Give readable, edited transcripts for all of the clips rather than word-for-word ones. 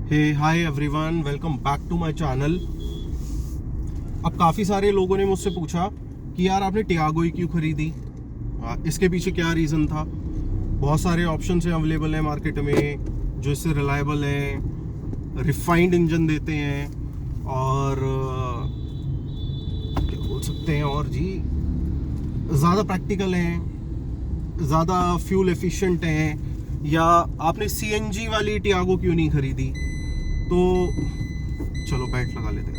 Hey hi everyone, welcome back to my channel. अब काफ़ी सारे लोगों ने मुझसे पूछा कि यार आपने टियागो ही क्यों खरीदी, इसके पीछे क्या रीज़न था। बहुत सारे ऑप्शन हैं अवेलेबल हैं मार्केट में जो इससे रिलायबल हैं, रिफाइंड इंजन देते हैं और क्या बोल सकते हैं और जी ज़्यादा प्रैक्टिकल हैं, ज़्यादा फ्यूल एफिशिएंट हैं। या आपने सीएनजी वाली टियागो क्यों नहीं खरीदी। तो चलो बैट लगा लेते हैं।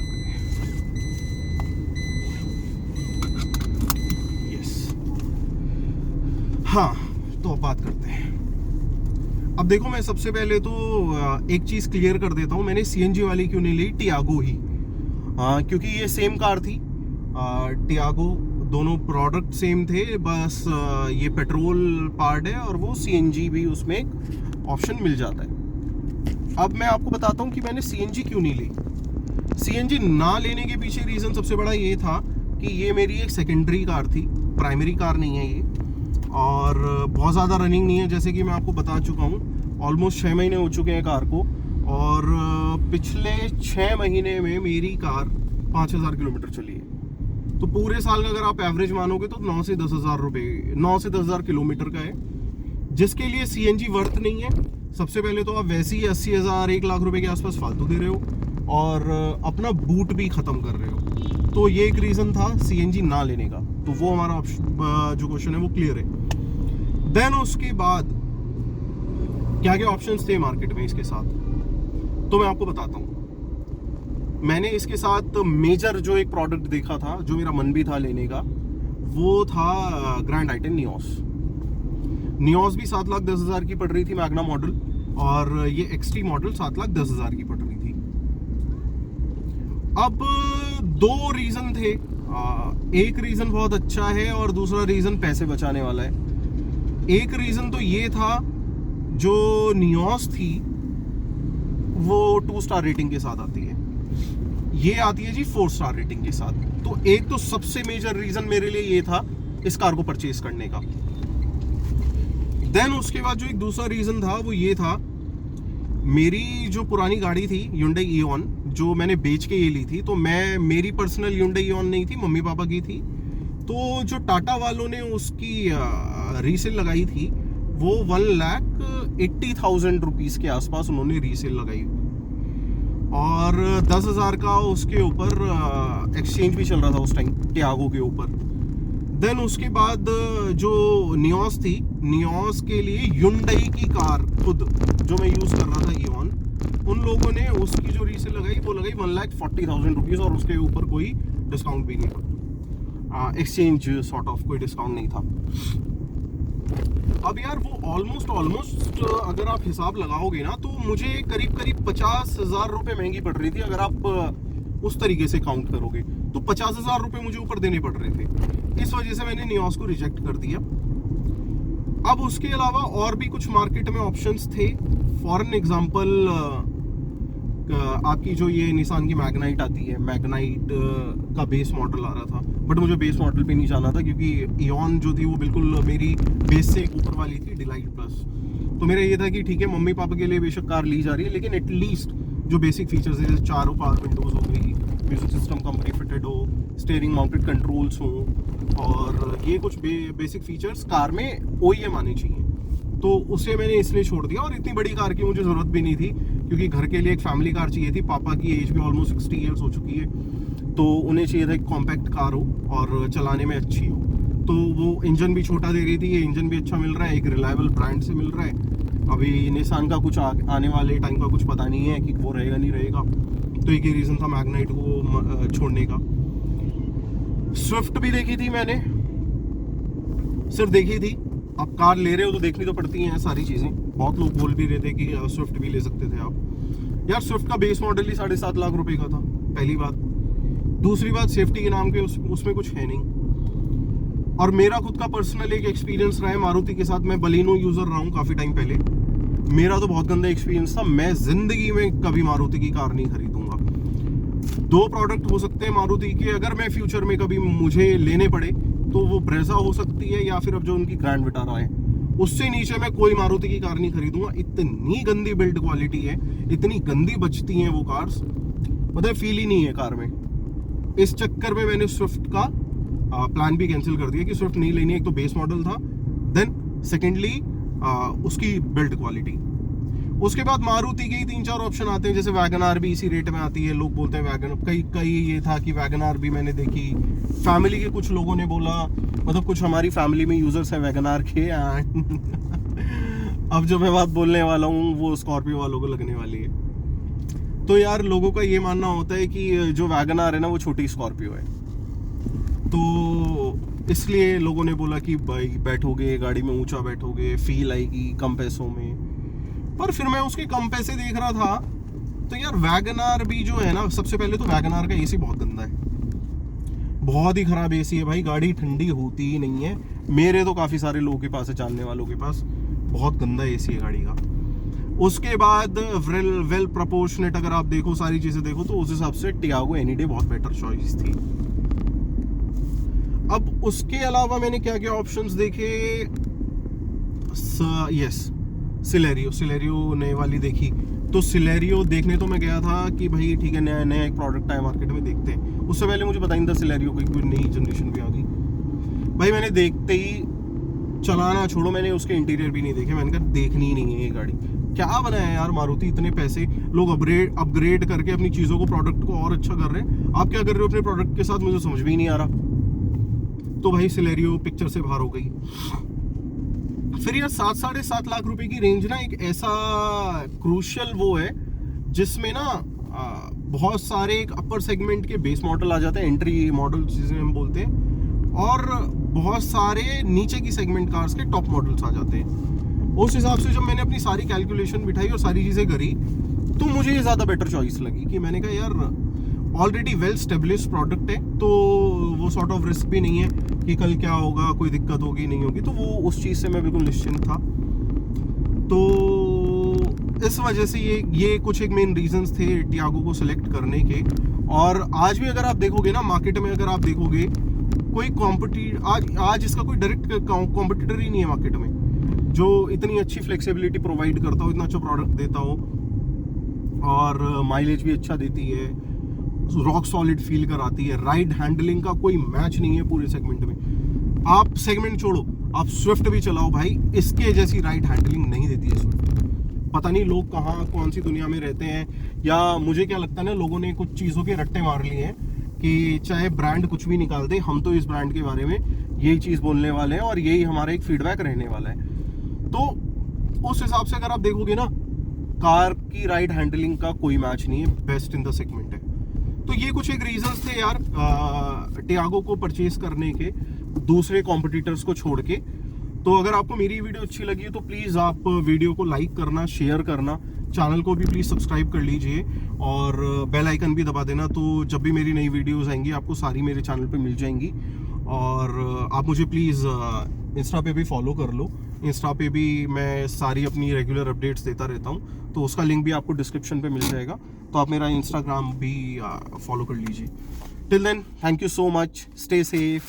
यस, हाँ, तो अब बात करते हैं। अब देखो, मैं सबसे पहले तो एक चीज़ क्लियर कर देता हूँ, मैंने सीएनजी वाली क्यों नहीं ली, टियागो ही। क्योंकि ये सेम कार थी, टियागो, दोनों प्रोडक्ट सेम थे, बस ये पेट्रोल पार्ट है और वो सीएनजी भी उसमें एक ऑप्शन मिल जाता है। अब मैं आपको बताता हूँ कि मैंने सीएनजी क्यों नहीं ली। सीएनजी ना लेने के पीछे रीज़न सबसे बड़ा ये था कि ये मेरी एक सेकेंडरी कार थी, प्राइमरी कार नहीं है ये, और बहुत ज़्यादा रनिंग नहीं है। जैसे कि मैं आपको बता चुका हूँ, ऑलमोस्ट 6 महीने हो चुके हैं कार को, और पिछले 6 महीने में मेरी कार 5000 किलोमीटर चली है। तो पूरे साल का अगर आप एवरेज मानोगे तो 9 से 10,000 रुपये, 9 से 10,000 किलोमीटर का है, जिसके लिए सीएनजी वर्थ नहीं है। सबसे पहले तो आप वैसे ही 80,000 1 लाख रुपए के आसपास फालतू दे रहे हो और अपना बूट भी ख़त्म कर रहे हो। तो ये एक रीज़न था सीएनजी ना लेने का। तो वो हमारा ऑप्शन जो क्वेश्चन है वो क्लियर है। देन उसके बाद क्या क्या ऑप्शंस थे मार्केट में इसके साथ, तो मैं आपको बताता हूँ। मैंने इसके साथ मेजर जो एक प्रोडक्ट देखा था, जो मेरा मन भी था लेने का, वो था ग्रैंड आई-10 नियोस भी 7,10,000 की पड़ रही थी मैग्ना मॉडल, और ये एक्सटी मॉडल 7,10,000 की पड़ रही थी। अब दो रीज़न थे, एक रीज़न बहुत अच्छा है और दूसरा रीज़न पैसे बचाने वाला है। एक रीज़न तो ये था, जो नियोस थी वो 2 स्टार रेटिंग के साथ आती है, ये आती है जी 4 स्टार रेटिंग के साथ। तो एक तो सबसे मेजर रीज़न मेरे लिए ये था इस कार को परचेज करने का। देन उसके बाद जो एक दूसरा रीज़न था वो ये था, मेरी जो पुरानी गाड़ी थी Hyundai Eon, जो मैंने बेच के ये ली थी, तो मेरी पर्सनल Hyundai Eon नहीं थी, मम्मी पापा की थी। तो जो टाटा वालों ने उसकी रीसेल लगाई थी वो 1,80,000 रुपीज़ के आसपास उन्होंने रीसेल लगाई, और 10,000 का उसके ऊपर एक्सचेंज भी चल रहा था उस टाइम टियागो के ऊपर। देन उसके बाद जो नियोस थी, नियोस के लिए Hyundai की कार खुद जो मैं यूज़ कर रहा था Eon, उन लोगों ने उसकी जो रीसेल लगाई वो लगाई 1,40,000 रुपीज़, और उसके ऊपर कोई डिस्काउंट भी नहीं था, एक्सचेंज सॉर्ट ऑफ कोई डिस्काउंट नहीं था। अब यार वो ऑलमोस्ट अगर आप हिसाब लगाओगे ना, तो मुझे करीब 50,000 रुपये महंगी पड़ रही थी। अगर आप उस तरीके से काउंट करोगे तो 50,000 रुपये मुझे ऊपर देने पड़ रहे थे। इस वजह से मैंने नियोस को रिजेक्ट कर दिया। अब उसके अलावा और भी कुछ मार्केट में ऑप्शंस थे। फॉर एन एग्जांपल, आपकी जो ये निसान की मैग्नाइट आती है, मैग्नाइट का बेस मॉडल आ रहा था, बट मुझे बेस मॉडल पे नहीं जाना था, क्योंकि Eon जो थी वो बिल्कुल मेरी बेस से ऊपर वाली थी, डिलाइट प्लस। तो मेरा ये था कि ठीक है, मम्मी पापा के लिए बेशक कार ली जा रही है, लेकिन एटलीस्ट जो बेसिक फीचर्स है, जैसे चारों पावर विंडोज हो गई, म्यूजिक सिस्टम कंपनी फिटेड हो, स्टीयरिंग माउंटेड कंट्रोल्स हो, और ये कुछ बेसिक फीचर्स कार में OEM आने चाहिए। तो उसे मैंने इसलिए छोड़ दिया, और इतनी बड़ी कार की मुझे ज़रूरत भी नहीं थी, क्योंकि घर के लिए एक फैमिली कार चाहिए थी। पापा की एज भी ऑलमोस्ट 60 ईयर्स हो चुकी है, तो उन्हें चाहिए था एक कॉम्पैक्ट कार हो और चलाने में अच्छी हो। तो वो इंजन भी छोटा दे रही थी, ये इंजन भी अच्छा मिल रहा है, एक रिलायबल ब्रांड से मिल रहा है। अभी निसान का कुछ आने वाले टाइम का कुछ पता नहीं है कि वो रहेगा नहीं रहेगा, तो एक ही रीज़न था मैग्नाइट को छोड़ने का। स्विफ्ट भी देखी थी मैंने, सिर्फ देखी थी। आप कार ले रहे हो तो देखनी तो पड़ती हैं सारी चीज़ें। बहुत लोग बोल भी रहे थे कि स्विफ्ट भी ले सकते थे आप। यार स्विफ्ट का बेस मॉडल ही 7.5 लाख रुपए का था, पहली बात। दूसरी बात, सेफ्टी के नाम के उसमें कुछ है नहीं। और मेरा खुद का पर्सनल एक एक्सपीरियंस रहा है मारुति के साथ। मैं बलिनो यूज़र रहा हूँ काफ़ी टाइम पहले, मेरा तो बहुत गंदा एक्सपीरियंस था। मैं ज़िंदगी में कभी मारुति की कार नहीं खरीदूंगा। 2 प्रोडक्ट हो सकते हैं मारुति के, अगर मैं फ्यूचर में कभी मुझे लेने पड़े, तो वो ब्रेजा हो सकती है, या फिर अब जो उनकी ग्रैंड विटारा है उससे नीचे मैं कोई मारुति की कार नहीं खरीदूंगा। इतनी गंदी बिल्ड क्वालिटी है, इतनी गंदी बचती हैं वो कार्स, मतलब फील ही नहीं है कार में। इस चक्कर में मैंने स्विफ्ट का प्लान भी कैंसिल कर दिया कि स्विफ्ट नहीं लेनी। एक तो बेस मॉडल था, देन सेकेंडली उसकी बिल्ड क्वालिटी। उसके बाद मारुति के ही 3-4 ऑप्शन आते हैं, जैसे वैगन आर भी इसी रेट में आती है। लोग बोलते हैं वैगन, कई ये था कि वैगन आर भी मैंने देखी, फैमिली के कुछ लोगों ने बोला, मतलब कुछ हमारी फैमिली में यूजर्स हैं वैगन आर के। अब जो मैं बात बोलने वाला हूँ वो स्कॉर्पियो वालों को लगने वाली है। तो यार लोगों का ये मानना होता है कि जो वैगन आर है ना वो छोटी स्कॉर्पियो है, तो इसलिए लोगों ने बोला कि भाई बैठोगे गाड़ी में ऊंचा बैठोगे, फील आएगी कम पैसों में। पर फिर मैं उसके कम पैसे देख रहा था तो यार वैगन आर भी जो है ना, सबसे पहले तो वैगन आर का एसी बहुत गंदा है, बहुत ही खराब एसी है भाई। गाड़ी ठंडी होती ही नहीं है। मेरे तो काफ़ी सारे लोगों के पास है, जानने वालों के पास, बहुत गंदा एसी है गाड़ी का। उसके बाद वेल प्रोपोर्शनेट अगर आप देखो, सारी चीज़ें देखो, तो उस हिसाब से टियागो एनी डे बहुत बेटर चॉइस थी। अब उसके अलावा मैंने क्या क्या ऑप्शंस देखे, यस सिलेरियो नए वाली देखी। तो सिलेरियो देखने तो मैं गया था कि भाई ठीक है, नया एक प्रोडक्ट आया मार्केट में, देखते हैं। उससे पहले मुझे पता नहीं था सिलेरियो की कोई नई जनरेशन भी आ गई। भाई मैंने देखते ही, चलाना छोड़ो, मैंने उसके इंटीरियर भी नहीं देखे। मैंने कहा देखनी ही नहीं है ये गाड़ी, क्या बनाया है यार मारुति। इतने पैसे लोग अपग्रेड करके अपनी चीज़ों को, प्रोडक्ट को और अच्छा कर रहे हैं, आप क्या कर रहे हो अपने प्रोडक्ट के साथ, मुझे समझ भी नहीं आ रहा। तो भाई सिलेरियो पिक्चर से बाहर हो गई। फिर यार 7-7.5 लाख रुपए की रेंज ना एक ऐसा क्रूशियल वो है जिसमें ना बहुत सारे एक अपर सेगमेंट के बेस मॉडल आ जाते हैं, एंट्री मॉडल जिसे हम बोलते हैं, और बहुत सारे नीचे की सेगमेंट कार्स के टॉप मॉडल्स आ जाते हैं। उस हिसाब से जब मैंने अपनी सारी कैलकुलेशन बिठाई और सारी चीज़ें करी तो मुझे ये ज़्यादा बेटर चॉइस लगी कि मैंने कहा यार ऑलरेडी वेल स्टेब्लिश्ड प्रोडक्ट है, तो वो सॉर्ट ऑफ रिस्क भी नहीं है कि कल क्या होगा, कोई दिक्कत होगी नहीं होगी, तो वो उस चीज़ से मैं बिल्कुल निश्चिंत था। तो इस वजह से ये कुछ एक मेन रीजंस थे टियागो को सिलेक्ट करने के। और आज भी अगर आप देखोगे ना मार्केट में, अगर आप देखोगे कोई आज इसका कोई डायरेक्ट कॉम्पिटिटर ही नहीं है मार्केट में जो इतनी अच्छी फ्लेक्सिबिलिटी प्रोवाइड करता हो, इतना अच्छा प्रोडक्ट देता हो, और माइलेज भी अच्छा देती है, रॉक सॉलिड फील कराती है। राइड हैंडलिंग का कोई मैच नहीं है पूरे सेगमेंट में। आप सेगमेंट छोड़ो, आप स्विफ्ट भी चलाओ भाई, इसके जैसी राइड हैंडलिंग नहीं देती है स्विफ्ट। पता नहीं लोग कहाँ कौन सी दुनिया में रहते हैं, या मुझे क्या लगता है ना, लोगों ने कुछ चीज़ों के रट्टे मार लिए हैं कि चाहे ब्रांड कुछ भी निकाल दे, हम तो इस ब्रांड के बारे में यही चीज़ बोलने वाले हैं और यही हमारा एक फीडबैक रहने वाला है। तो उस हिसाब से अगर आप देखोगे ना, कार की राइड हैंडलिंग का कोई मैच नहीं है, बेस्ट इन द सेगमेंट है। तो ये कुछ एक रीजंस थे यार टियागो को परचेज करने के, दूसरे कॉम्पिटिटर्स को छोड़ के। तो अगर आपको मेरी वीडियो अच्छी लगी है तो प्लीज़ आप वीडियो को लाइक करना, शेयर करना, चैनल को भी प्लीज़ सब्सक्राइब कर लीजिए और बेल आइकन भी दबा देना, तो जब भी मेरी नई वीडियोस आएंगी आपको सारी मेरे चैनल पे मिल जाएंगी। और आप मुझे प्लीज़ इंस्टा पे भी फॉलो कर लो। इंस्टा पे भी मैं सारी अपनी रेगुलर अपडेट्स देता रहता हूँ, तो उसका लिंक भी आपको डिस्क्रिप्शन पे मिल जाएगा, तो आप मेरा इंस्टाग्राम भी फॉलो कर लीजिए। Till then, thank you so much, stay safe.